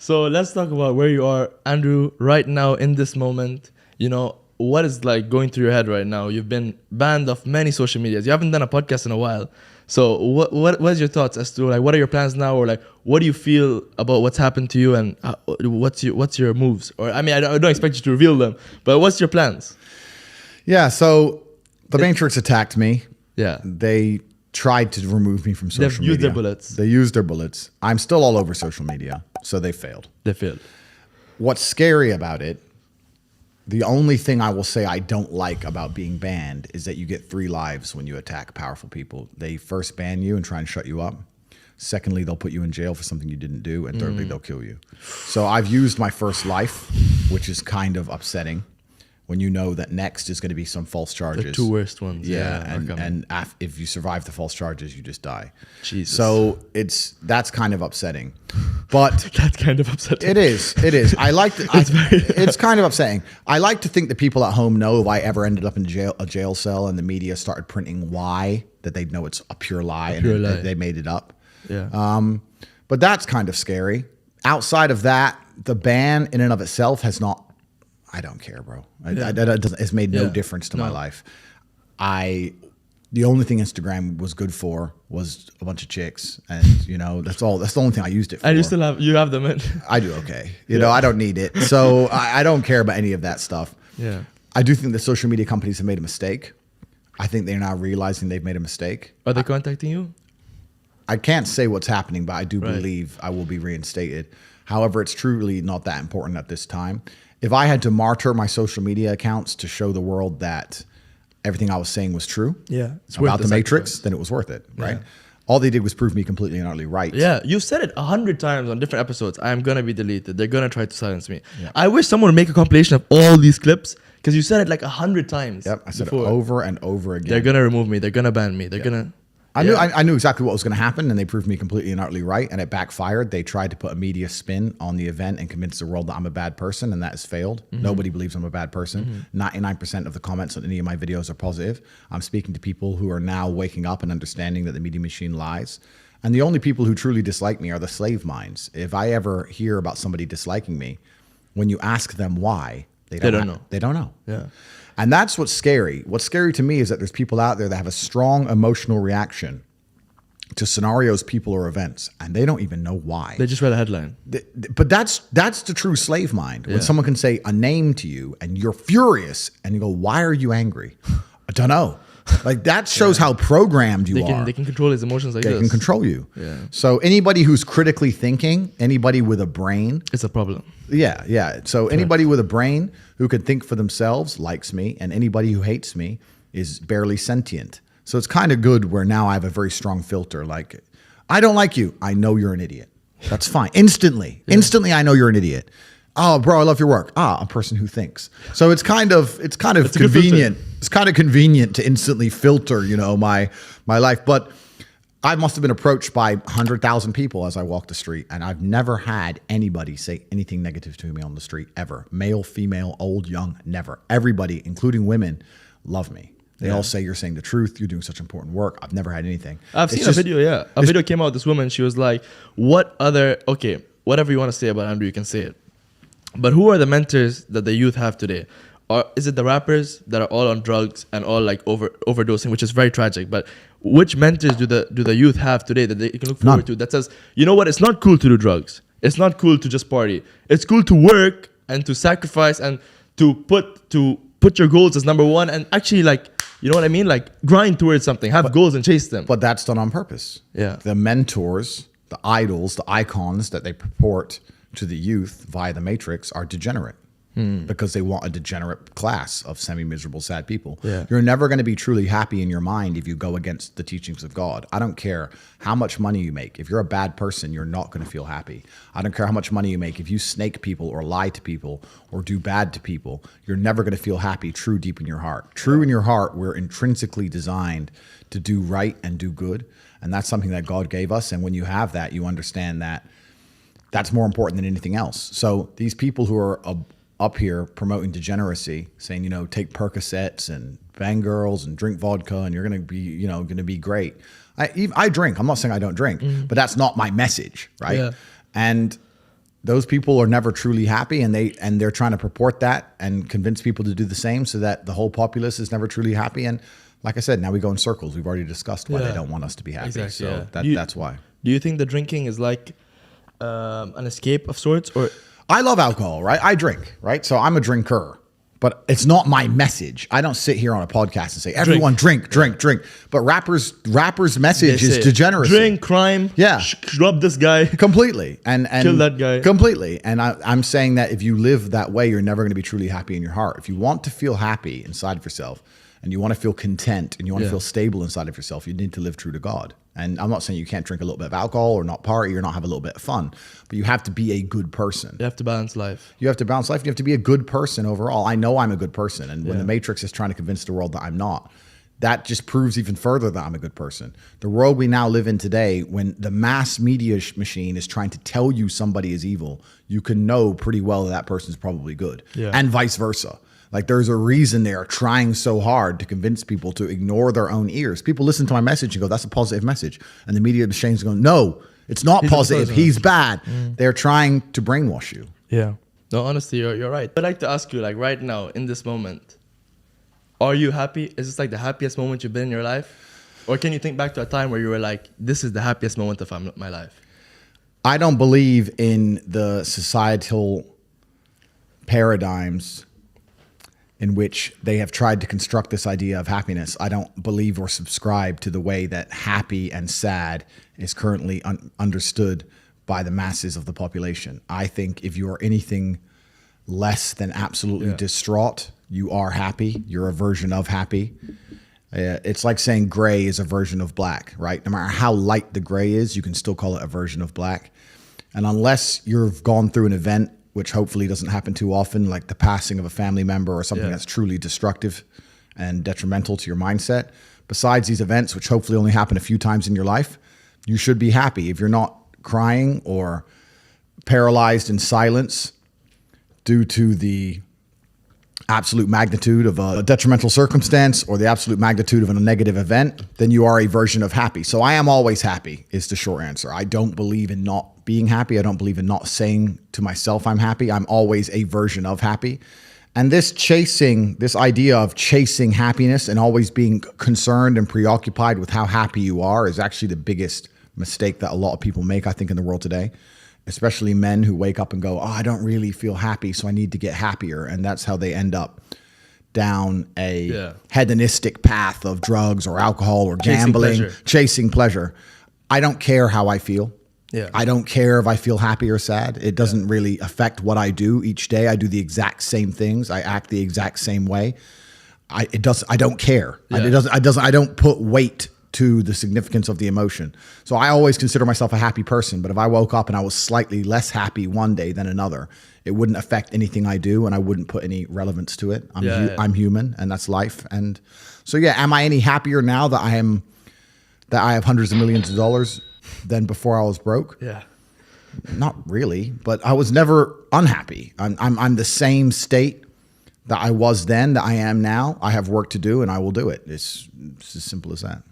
So let's talk about where you are, Andrew, right now in this moment. You know, what is like going through your head right now? You've been banned off many social medias. You haven't done a podcast in a while. So what's your thoughts as to like what are your plans now, or like what do you feel about what's happened to you, and what's your moves? Or I mean, I don't expect you to reveal them, but what's your plans? Yeah, so the Matrix attacked me. Yeah. They tried to remove me from social media. They've used their bullets. They used their bullets. I'm still all over social media, so they failed. They failed. What's scary about it, the only thing I will say I don't like about being banned is that you get 3 lives when you attack powerful people. They first ban you and try and shut you up. Secondly, they'll put you in jail for something you didn't do. And thirdly, they'll kill you. So I've used my first life, which is kind of upsetting when you know that next is going to be some false charges. The 2 worst ones. Yeah, and if you survive the false charges, you just die. Jesus. So that's kind of upsetting. But that's kind of upsetting. It is. I like to, it's kind of upsetting. I like to think that people at home know if I ever ended up in a jail cell and the media started printing why, that they'd know it's a pure lie they made it up. Yeah. But that's kind of scary. Outside of that, the ban in and of itself has not. I don't care, bro. It's made no difference to my life. The only thing Instagram was good for was a bunch of chicks, and you know that's all. That's the only thing I used it for. And you have them in. I do okay. You know, I don't need it, so I don't care about any of that stuff. Yeah. I do think the social media companies have made a mistake. I think they're now realizing they've made a mistake. Are they contacting you? I can't say what's happening, but I do believe I will be reinstated. However, it's truly not that important at this time. If I had to martyr my social media accounts to show the world that everything I was saying was true about the Matrix, then it was worth it, right? Yeah. All they did was prove me completely and utterly right. Yeah, you've said it 100 times on different episodes. I'm going to be deleted. They're going to try to silence me. Yeah. I wish someone would make a compilation of all these clips, because you said it like 100 times. Yep, I said it over and over again. They're going to remove me. They're going to ban me. They're going to... I knew exactly what was going to happen, and they proved me completely and utterly right, and it backfired. They tried to put a media spin on the event and convince the world that I'm a bad person, and that has failed. Nobody believes I'm a bad person. 99% of the comments on any of my videos are positive. I'm speaking to people who are now waking up and understanding that the media machine lies. And the only people who truly dislike me are the slave minds. If I ever hear about somebody disliking me, when you ask them why, they don't know. They don't know. Yeah. And that's what's scary. What's scary to me is that there's people out there that have a strong emotional reaction to scenarios, people, or events, and they don't even know why. They just read a headline. But that's the true slave mind. When someone can say a name to you and you're furious and you go, why are you angry? I don't know. Like that shows how programmed you are. They can control his emotions like this. They can control you. Yeah. So anybody who's critically thinking, anybody with a brain. It's a problem. Yeah. So anybody with a brain who can think for themselves likes me, and anybody who hates me is barely sentient. So it's kind of good where now I have a very strong filter. Like, I don't like you. I know you're an idiot. That's fine. Instantly. Instantly, I know you're an idiot. Oh, bro, I love your work. A person who thinks. So it's kind of convenient. It's kind of convenient to instantly filter, you know, my life. But I must have been approached by 100,000 people as I walked the street, and I've never had anybody say anything negative to me on the street ever. Male, female, old, young, never. Everybody, including women, love me. They all say you're saying the truth. You're doing such important work. I've never had anything. I've seen a video. A video came out. This woman, she was like, whatever you want to say about Andrew, you can say it. But who are the mentors that the youth have today? Or is it the rappers that are all on drugs and all like overdosing, which is very tragic? But which mentors do the youth have today that they can look forward to that says, you know what, it's not cool to do drugs. It's not cool to just party. It's cool to work and to sacrifice and to put your goals as number one and actually like, you know what I mean? Like grind towards something, have goals and chase them. But that's done on purpose. Yeah. The mentors, the idols, the icons that they purport to the youth via the Matrix are degenerate. Because they want a degenerate class of semi-miserable, sad people. Yeah. You're never going to be truly happy in your mind if you go against the teachings of God. I don't care how much money you make. If you're a bad person, you're not going to feel happy. I don't care how much money you make. If you snake people or lie to people or do bad to people, you're never going to feel happy true deep in your heart. True in your heart, we're intrinsically designed to do right and do good. And that's something that God gave us. And when you have that, you understand that that's more important than anything else. So these people who are up here promoting degeneracy, saying, you know, take Percocets and bang girls and drink vodka and you're going to be, you know, going to be great. I drink. I'm not saying I don't drink, but that's not my message, right? Yeah. And those people are never truly happy, and they're trying to purport that and convince people to do the same, so that the whole populace is never truly happy. And like I said, now we go in circles. We've already discussed why they don't want us to be happy. Exactly, So that's why. Do you think the drinking is like an escape of sorts, or? I love alcohol, right? I drink, right? So I'm a drinker, but it's not my message. I don't sit here on a podcast and say, everyone drink. But rappers' message is degeneracy. Drink, crime, rob this guy. Completely. And kill that guy. Completely. And I'm saying that if you live that way, you're never going to be truly happy in your heart. If you want to feel happy inside of yourself, and you want to feel content, and you want to feel stable inside of yourself, you need to live true to God. And I'm not saying you can't drink a little bit of alcohol or not party or not have a little bit of fun, but you have to be a good person. You have to balance life. You have to balance life. You have to be a good person overall. I know I'm a good person. And when the Matrix is trying to convince the world that I'm not, that just proves even further that I'm a good person. The world we now live in today, when the mass media machine is trying to tell you somebody is evil, you can know pretty well that person's probably good, and vice versa. Like, there's a reason they are trying so hard to convince people to ignore their own ears. People listen to my message and go, that's a positive message. And the media machine's going, no, it's not positive. He's bad. They're trying to brainwash you. Yeah. No, honestly, you're right. I'd like to ask you, like, right now, in this moment, are you happy? Is this like the happiest moment you've been in your life? Or can you think back to a time where you were like, this is the happiest moment of my life? I don't believe in the societal paradigms in which they have tried to construct this idea of happiness. I don't believe or subscribe to the way that happy and sad is currently understood by the masses of the population. I think if you are anything less than absolutely distraught, you are happy. You're a version of happy. It's like saying gray is a version of black, right? No matter how light the gray is, you can still call it a version of black. And unless you've gone through an event, which hopefully doesn't happen too often, like the passing of a family member or something that's truly destructive and detrimental to your mindset. Besides these events, which hopefully only happen a few times in your life, you should be happy. If you're not crying or paralyzed in silence due to the absolute magnitude of a detrimental circumstance or the absolute magnitude of a negative event, then you are a version of happy. So I am always happy is the short answer. I don't believe in not being happy. I don't believe in not saying to myself I'm happy. I'm always a version of happy. And this idea of chasing happiness and always being concerned and preoccupied with how happy you are is actually the biggest mistake that a lot of people make, I think, in the world today. Especially men who wake up and go, oh, I don't really feel happy, so I need to get happier. And that's how they end up down a hedonistic path of drugs or alcohol or gambling, chasing pleasure. I don't care how I feel. Yeah. I don't care if I feel happy or sad. It doesn't really affect what I do each day. I do the exact same things. I act the exact same way. I don't care. Yeah. I don't put weight to the significance of the emotion. So I always consider myself a happy person, but if I woke up and I was slightly less happy one day than another, it wouldn't affect anything I do, and I wouldn't put any relevance to it. I'm human, and that's life. And so, am I any happier now that I have hundreds of millions of dollars than before I was broke? Yeah. Not really, but I was never unhappy. I'm the same state that I was then that I am now. I have work to do, and I will do it. It's as simple as that.